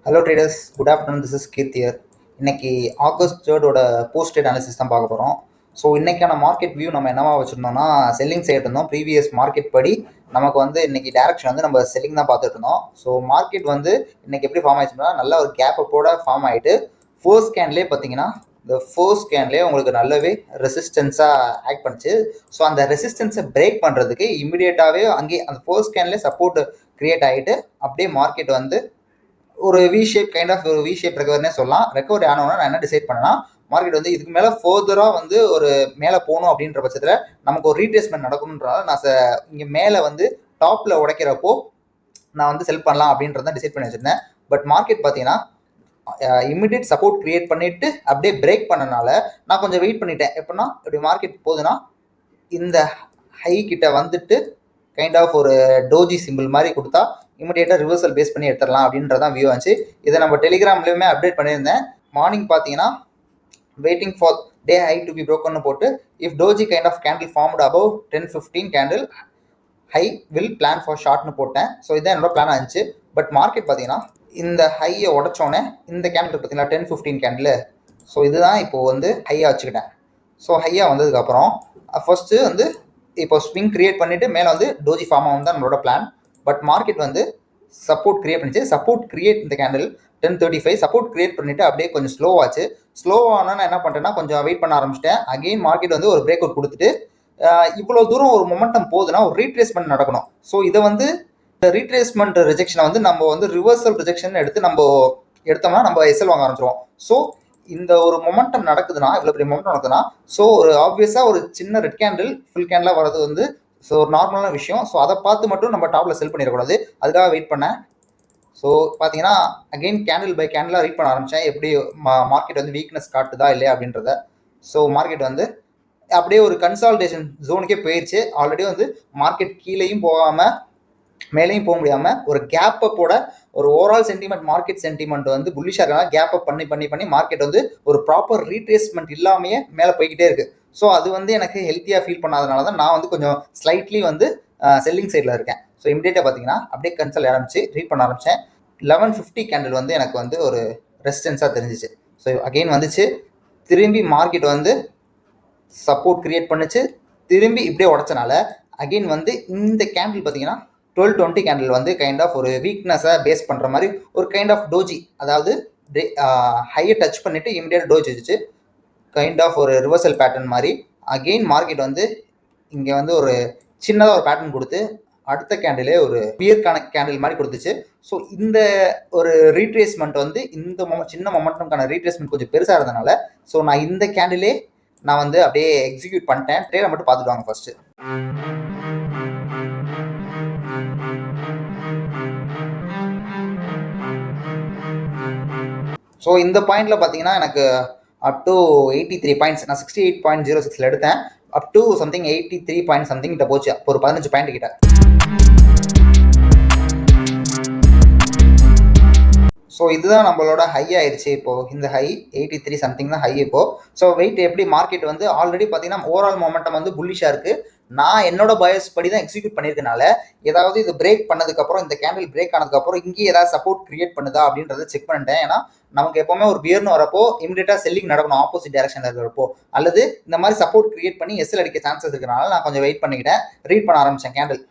Hello traders, good afternoon. This is Keerthi. இன்னைக்கு August 3 post trade analysis தான் பார்க்க போகிறோம். ஸோ இன்னைக்கான மார்க்கெட் வியூ நம்ம என்னவா வச்சுருந்தோம்னா, செல்லிங் சைடு இருந்தோம். ப்ரீவியஸ் மார்க்கெட் படி நமக்கு வந்து இன்னைக்கு டேரக்ஷன் வந்து நம்ம செல்லிங் தான் பார்த்துட்டு இருந்தோம். ஸோ மார்க்கெட் வந்து இன்னைக்கு எப்படி ஃபார்ம் ஆயிடுச்சுன்னா, நல்ல ஒரு கேப் அப்போட ஃபார்ம் ஆகிட்டு ஃபோர்ஸ் ஸ்கேன்லேயே பார்த்தீங்கன்னா இந்த ஃபோர்ஸ் ஸ்கேன்லேயே உங்களுக்கு நல்லாவே ரெசிஸ்டன்ஸாக ஆக்ட் பண்ணுச்சு. ஸோ அந்த ரெசிஸ்டன்ஸை பிரேக் பண்ணுறதுக்கு இமிடியேட்டாகவே அங்கேயே அந்த ஃபோர்ஸ் ஸ்கேன்லேயே சப்போர்ட் கிரியேட் ஆகிட்டு அப்படியே மார்க்கெட் வந்து ஒரு வி ஷேப் ஒரு வி ஷேப் ரெக்கவரினே சொல்லலாம். ரெக்கவரி ஆனோன்னா நான் என்ன டிசைட் பண்ணேன்னா, மார்க்கெட் வந்து இதுக்கு மேலே ஃபர்தராக வந்து ஒரு மேலே போகணும் அப்படின்ற பட்சத்தில் நமக்கு ஒரு ரீட்ரேஸ்மெண்ட் நடக்கணுன்றதால நான் இங்கே மேலே வந்து டாப்பில் உடைக்கிறப்போ நான் வந்து செல் பண்ணலாம் அப்படின்றத டிசைட் பண்ணி வச்சுருந்தேன். பட் மார்க்கெட் பார்த்தீங்கன்னா இமிடியேட் சப்போர்ட் கிரியேட் பண்ணிட்டு அப்படியே பிரேக் பண்ணனால நான் கொஞ்சம் வெயிட் பண்ணிட்டேன். எப்படின்னா இப்படி மார்க்கெட் போகுதுன்னா இந்த ஹை கிட்ட வந்துட்டு கைண்ட் ஆஃப் ஒரு டோஜி சிம்பிள் மாதிரி கொடுத்தா இமிடியேட்டாக ரிவர்சல் பேஸ் பண்ணி எடுத்துடலாம் அப்படின்றதான் வியூ ஆச்சு. இதை நம்ம டெலிகிராம்லேயுமே அப்டேட் பண்ணியிருந்தேன். மார்னிங் பார்த்தீங்கன்னா waiting for day high to be broken போட்டு if doji kind of candle formed above 10-15 candle high will plan for ஷார்ட்னு போட்டேன். ஸோ இதான் என்னோட பிளான் ஆச்சு. பட் மார்க்கெட் பார்த்தீங்கன்னா இந்த ஹையை உடச்சோன்னே இந்த கேண்டில் பார்த்தீங்கன்னா 10-15 கேண்டில், ஸோ இதுதான் இப்போது வந்து ஹையாக வச்சுக்கிட்டேன். ஸோ ஹையாக வந்ததுக்கப்புறம் ஃபர்ஸ்ட்டு வந்து இப்போ ஸ்விங் கிரியேட் பண்ணிவிட்டு மேலே வந்து டோஜி ஃபார்ம் ஆகும் தான் நம்மளோட பிளான். பட் மார்க்கெட் வந்து சப்போர்ட் கிரியேட் பண்ணிச்சு. சப்போர்ட் கிரியேட் இந்த கேண்டில் 10:35 சப்போர்ட் கிரியேட் பண்ணிவிட்டு அப்படியே கொஞ்சம் ஸ்லோவாச்சு. ஸ்லோவானா நான் என்ன பண்ணிட்டேன்னா கொஞ்சம் வெயிட் பண்ண ஆரம்பிச்சிட்டேன். அகெயின் மார்க்கெட் வந்து ஒரு பிரேக் அவுட் கொடுத்துட்டு இவ்வளோ தூரம் ஒரு மொமெண்டம் போகுதுன்னா ஒரு ரீட்ரேஸ்மெண்ட் நடக்கணும். ஸோ இதை வந்து இந்த ரீட்ரேஸ்மெண்ட் ரிஜெக்ஷனை வந்து நம்ம வந்து ரிவர்சல் ரிஜெக்ஷன் எடுத்தோம்னா நம்ம எஸ்எல் வாங்க ஆரம்பிச்சிருவோம். ஸோ இந்த ஒரு மொமெண்டம் நடக்குதுன்னா, இவ்வளோ பெரிய மொமெண்டம் நடக்குதுன்னா, ஸோ ஒரு ஆப்வியஸாக ஒரு சின்ன ரெட் கேண்டில் ஃபுல் கேண்டிலாக வர்றது வந்து ஸோ ஒரு நார்மலான விஷயம். ஸோ அதை பார்த்து மட்டும் நம்ம டாப்பில் செல் பண்ணிடக்கூடாது. அதுக்காக வெயிட் பண்ணேன். ஸோ பார்த்தீங்கன்னா அகெயின் கேண்டில் பை கேண்டிலாக ரீட் பண்ண ஆரம்பித்தேன். எப்படி மார்க்கெட் வந்து வீக்னஸ் காட்டுதா இல்லையா அப்படின்றத. ஸோ மார்க்கெட் வந்து அப்படியே ஒரு கன்சால்டேஷன் ஜோனுக்கே போயிடுச்சு. ஆல்ரெடி வந்து மார்க்கெட் கீழேயும் போகாமல் மேலேயும் போக முடியாமல் ஒரு கேப் அப்போட ஒரு ஓவரால் சென்டிமெண்ட் மார்க்கெட் சென்டிமெண்ட் வந்து புல்லிஷாக இருக்கனால கேப் அப் பண்ணி மார்க்கெட் வந்து ஒரு ப்ராப்பர் ரீட்ரேஸ்மெண்ட் இல்லாமையே மேலே போய்கிட்டே இருக்குது. ஸோ அது வந்து எனக்கு ஹெல்த்தியாக ஃபீல் பண்ணாதனால தான் நான் வந்து கொஞ்சம் ஸ்லைட்லி வந்து செல்லிங் சைடில் இருக்கேன். ஸோ இமிடியேட்டாக பார்த்தீங்கன்னா அப்படியே கன்சல் ஆரம்பிச்சு ரீட் பண்ண ஆரம்பித்தேன். 11:50 கேண்டில் வந்து எனக்கு வந்து ஒரு ரெசிஸ்டன்ஸாக தெரிஞ்சிச்சு. ஸோ அகெயின் வந்துச்சு. திரும்பி மார்க்கெட் வந்து சப்போர்ட் கிரியேட் பண்ணிச்சு. திரும்பி இப்படியே உடச்சனால அகெயின் வந்து இந்த கேண்டில் பார்த்தீங்கன்னா 12:20 கேண்டில் வந்து கைண்ட் ஆஃப் ஒரு வீக்னஸை பேஸ் பண்ணுற மாதிரி ஒரு கைண்ட் ஆஃப் டோஜி, அதாவது ஹையை டச் பண்ணிவிட்டு இமிடியேட் டோஜி வச்சு கைண்ட் ஆஃப் ஒரு ரிவர்சல் பேட்டர்ன் மாதிரி அகெயின் மார்க்கெட் வந்து இங்கே வந்து ஒரு சின்னதாக ஒரு பேட்டர்ன் கொடுத்து அடுத்த கேண்டிலே ஒரு பியர்க்கான கேண்டில் மாதிரி கொடுத்துச்சு. ஸோ இந்த ஒரு ரீட்ரேஸ்மெண்ட் வந்து இந்த சின்ன மொமெண்டம்கான ரீட்ரேஸ்மெண்ட் கொஞ்சம் பெருசாக இருந்தனால ஸோ நான் இந்த கேண்டிலே நான் வந்து அப்படியே எக்ஸிக்யூட் பண்ணிட்டேன். ட்ரேடை மட்டும் பார்த்துட்டு வாங்க ஃபர்ஸ்ட். ஸோ இந்த பாயிண்ட்ல பார்த்தீங்கன்னா எனக்கு அப் டு 83 பாயிண்ட்ஸ், நான் 68.06 எடுத்தேன். Up to something 83 point something கிட்ட போச்சு. ஒரு 15 பாயிண்ட் கிட்ட. ஸோ இதுதான் நம்மளோட ஹை ஆயிடுச்சு. இப்போது இந்த ஹை 83 சம்திங் தான் ஹை இப்போது. ஸோ வெயிட் எப்படி மார்க்கெட் வந்து ஆல்ரெடி பார்த்தீங்கன்னா ஓவரால் மொமெண்டம் வந்து புல்லிஷாக இருக்குது. நான் என்னோட பயஸ் படி தான் எக்ஸிக்யூட் பண்ணியிருக்கனால ஏதாவது இது பிரேக் பண்ணதுக்கப்புறம் இந்த கேண்டில் பிரேக் ஆனதுக்கப்புறம் இங்கேயே ஏதாவது சப்போர்ட் கிரியேட் பண்ணுதா அப்படின்றத செக் பண்ணிட்டேன். ஏன்னா நமக்கு எப்போவுமே ஒரு பியர்னு வரப்போ இமிடியேட்டாக செல்லிங் நடக்கணும் ஆப்போசிட் டைரக்ஷனில் இருக்கிறப்போ, அல்லது இந்த மாதிரி சப்போர்ட் கிரியேட் பண்ணி எஸ்எல் அடிக்க சான்சஸ் இருக்கனால நான் கொஞ்சம் வெயிட் பண்ணிக்கிட்டேன். ரீட் பண்ண ஆரம்பித்தேன் கேண்டில்.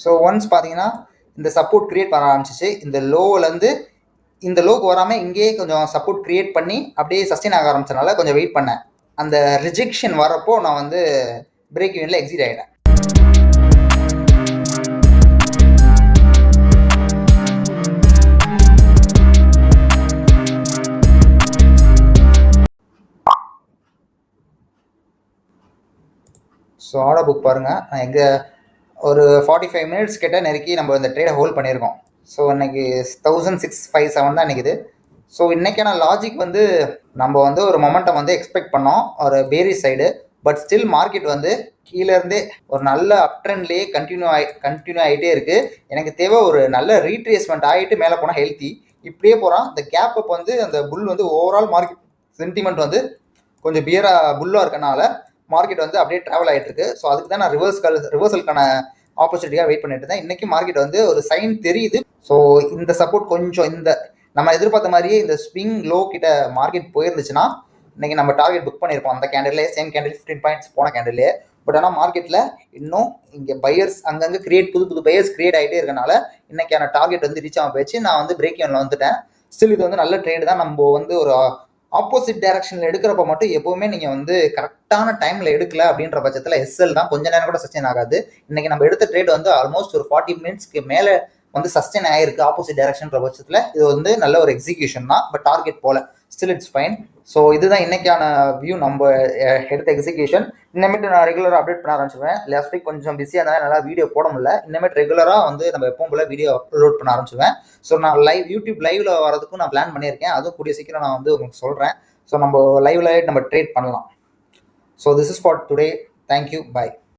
ஸோ ஒன்ஸ் பார்த்தீங்கன்னா இந்த சப்போர்ட் கிரியேட் பண்ண ஆரம்பிச்சிச்சு. இந்த லோவிலேருந்து இந்த லோக்கு வராமல் இங்கேயே கொஞ்சம் சப்போர்ட் கிரியேட் பண்ணி அப்படியே சஸ்டெயின் ஆக ஆரம்பிச்சனால கொஞ்சம் வெயிட் பண்ணேன். அந்த ரிஜெக்ஷன் வரப்போ நான் வந்து பிரேக் ஈவனில் எக்ஸிட் ஆகிட்டேன். ஸோ ஆர்டர் புக் பாருங்கள். நான் எங்கே ஒரு 45 மினிட்ஸ் கிட்ட நெருக்கி நம்ம இந்த ட்ரேடை ஹோல்ட் பண்ணியிருக்கோம். ஸோ இன்னைக்கு 1657 தான் நிற்குது. ஸோ இன்றைக்கான லாஜிக் வந்து நம்ம வந்து ஒரு மொமெண்டம் வந்து எக்ஸ்பெக்ட் பண்ணோம் ஒரு Paris side. But still market வந்து கீழேருந்தே ஒரு நல்ல அப் ட்ரெண்ட்லேயே கண்டினியூ ஆகிட்டே இருக்குது. எனக்கு தேவை ஒரு நல்ல ரீட்ரேஸ்மெண்ட் ஆகிட்டு மேலே போனால் ஹெல்த்தி. இப்படியே போகிறான் இந்த கேப் அப் வந்து அந்த புல் வந்து ஓவரால் மார்க்கெட் சென்டிமெண்ட் வந்து கொஞ்சம் புல்லாக இருக்கனால மார்க்கெட் வந்து அப்படியே ட்ராவல் ஆகிட்டு இருக்கு. ஸோ அதுக்கு தான் நான் ரிவர்சலுக்கான ஆப்பர்ச்சுனிட்டியாக வெயிட் பண்ணிட்டு இருந்தேன். இன்னைக்கு மார்க்கெட் வந்து ஒரு சைன் தெரியுது. ஸோ இந்த சப்போர்ட் கொஞ்சம் இந்த நம்ம எதிர்பார்த்த மாதிரியே இந்த ஸ்விங் லோ கிட்ட மார்க்கெட் போயிருந்துச்சுன்னா இன்னைக்கு நம்ம டார்கெட் புக் பண்ணியிருப்போம். அந்த கேண்டில்லே சேம் கேண்டில் 15 பாயிண்ட்ஸ் போன கேண்டில்லே. பட் ஆனால் மார்க்கெட்டில் இன்னும் இங்கே பையர்ஸ் அங்கங்கே புது பையர்ஸ் கிரியேட் ஆகிட்டே இருக்கனால இன்னைக்கான டார்கெட் வந்து ரீச் ஆக போயிடுச்சு. நான் வந்து பிரேக் ஈவனில் வந்துட்டேன். ஸ்டில் இது வந்து நல்ல ட்ரேடு தான். நம்ம வந்து ஒரு ஆப்போசிட் டைரக்ஷனில் எடுக்கிறப்ப மட்டும் எப்போவுமே நீங்கள் வந்து கரெக்டான டைமில் எடுக்கல அப்படின்ற பட்சத்தில் எஸ்எல் தான் கொஞ்ச நேரம் கூட சஸ்டெயின் ஆகாது. இன்னைக்கு நம்ம எடுத்த ட்ரேட் வந்து ஆல்மோஸ்ட் ஒரு 40 மினிட்ஸ்க்கு மேலே வந்து சஸ்டெயின் ஆயிருக்கு ஆப்போசிட் டைரக்ஷன்ற பட்சத்தில் இது வந்து நல்ல ஒரு எக்ஸிகியூஷன் தான். பட் டார்கெட் போல ஸ்டில் இட்ஸ் ஃபைன். ஸோ இதுதான் இன்னைக்கான வியூ நம்ம எடுத்த எக்ஸிகியூஷன். இன்னமேட்டு நான் ரெகுலராக அப்டேட் பண்ண ஆரம்பிச்சுவேன். லாஸ்ட் வீக் கொஞ்சம் பிஸியாக இருந்தாலும் நல்லா வீடியோ போட முடியல. இன்னமேட்டு ரெகுலராக வந்து நம்ம எப்பவும் போல வீடியோ அப்லோட் பண்ண ஆரம்பிச்சுவேன். ஸோ நான் யூடியூப் லைவ்ல வரதுக்கும் நான் பிளான் பண்ணியிருக்கேன். அதுவும் கூடிய சீக்கிரம் நான் வந்து உங்களுக்கு சொல்கிறேன். ஸோ நம்ம லைவ்ல நம்ம ட்ரேட் பண்ணலாம். So this is for today. Thank you. By.